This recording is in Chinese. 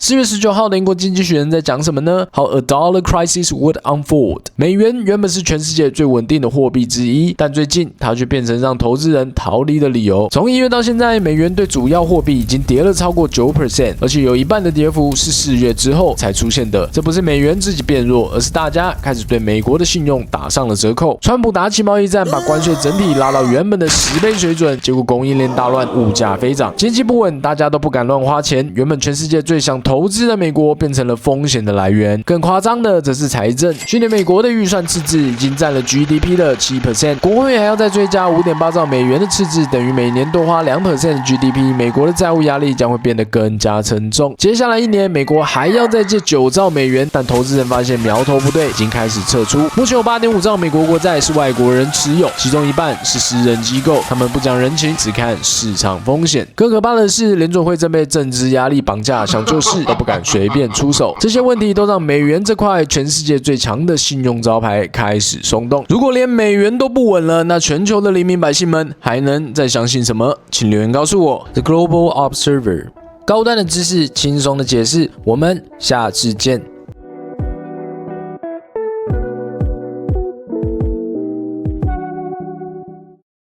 4月19号的英国经济学人在讲什么呢？ How a dollar crisis would unfold。美元原本是全世界最稳定的货币之一，但最近它却变成让投资人逃离的理由。从1月到现在，美元对主要货币已经跌了超过 9%， 而且有一半的跌幅是4月之后才出现的。这不是美元自己变弱，而是大家开始对美国的信用打上了折扣。川普打起贸易战，把关税整体拉到原本的10倍水准，结果供应链大乱，物价飞涨，经济不稳，大家都不敢乱花钱。原本全世界最想投资的美国变成了风险的来源。更夸张的则是财政，去年美国的预算赤字已经占了 GDP 的 7%， 国会还要再追加 5.8 兆美元的赤字，等于每年多花 2% 的 GDP， 美国的债务压力将会变得更加沉重。接下来1年，美国还要再借9兆美元，但投资人发现苗头不对，已经开始撤出。目前有 8.5 兆美国国债是外国人持有，其中一半是私人机构，他们不讲人情，只看市场风险。更可怕的是，联准会正被政治压力绑架，想救市都不敢随便出手。这些问题都让美元这块全世界最强的信用招牌开始松动。如果连美元都不稳了，那全球的黎民百姓们还能再相信什么？请留言告诉我。The Global Observer， 高端的知识，轻松的解释，我们下次见。